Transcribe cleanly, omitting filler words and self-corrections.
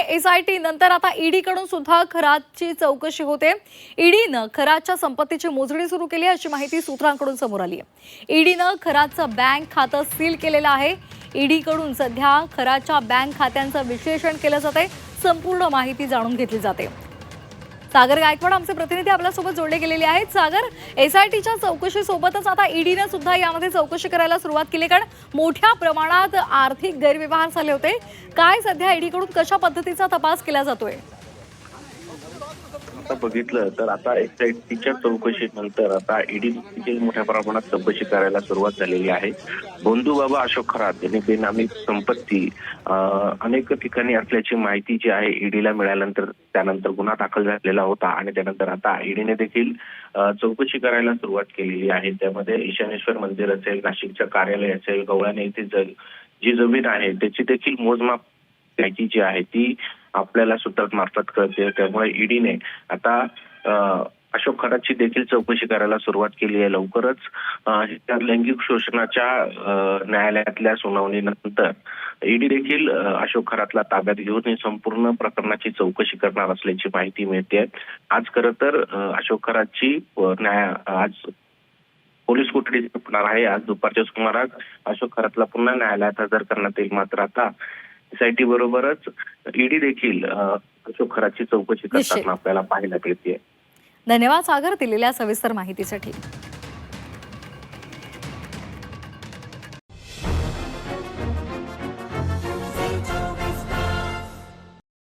SIT नंतर आता ED कडून सुद्धा खरातची चौकशी होते। ईडीनं खरातच्या संपत्तीची मोजणी सुरू केली अशी माहिती सूत्रांकडून समोर आली आहे। ईडीनं खरातचं बँक खातं सील केलेलं आहे। ईडी कडून सध्या खरातच्या बँक खात्यांचं विश्लेषण केलं जाते। संपूर्ण माहिती जाणून घेतली जाते। सागर गायकवाड आमचे प्रतिनिधी आपल्यासोबत जोडले गेलेले आहेत। सागर, एसआयटीच्या चौकशीसोबतच आता ईडीने सुद्धा यामध्ये चौकशी करायला सुरुवात केली, कारण मोठ्या प्रमाणात आर्थिक गैरव्यवहार झाले होते। काय सध्या ईडी कडून कशा पद्धतीचा तपास केला जातोय? आता बघितलं तर आता एसआयटीच्या चौकशीनंतर आता ईडी देखील मोठ्या प्रमाणात चौकशी करायला सुरुवात झालेली आहे। भोंदूबाबा अशोक खरात यांनी बेनामी संपत्ती अनेक ठिकाणी असल्याची माहिती जी आहे ईडीला मिळाल्यानंतर त्यानंतर गुन्हा दाखल झालेला होता आणि त्यानंतर आता ईडीने देखील चौकशी करायला सुरुवात केलेली आहे। त्यामध्ये ईशानेश्वर मंदिर असेल, नाशिकचं कार्यालय असेल, गवळणे येथे जी जमीन आहे त्याची देखील मोजमाप त्याची जी आहे ती आपल्याला सूत्रांमार्फत कळते। त्यामुळे ईडीने आता अशोक खरातची देखील चौकशी करायला सुरुवात केली आहे। लवकरच लैंगिक शोषणाच्या न्यायालयातल्या सुनावणीनंतर ईडी देखील अशोक खरातला ताब्यात घेऊन संपूर्ण प्रकरणाची चौकशी करणार असल्याची माहिती मिळते। आज खरं तर अशोक खरातची आज पोलीस कोठडी संपणार आहे। आज दुपारच्या सुमारास अशोक खरातला पुन्हा न्यायालयात हजर करण्यात येईल। मात्र आता एसआयटी बरोबरच ईडी देखील अशोक खरातची चौकशी करताना आपल्याला पाहायला मिळते। धन्यवाद सागर, दिलेल्या सविस्तर माहितीसाठी।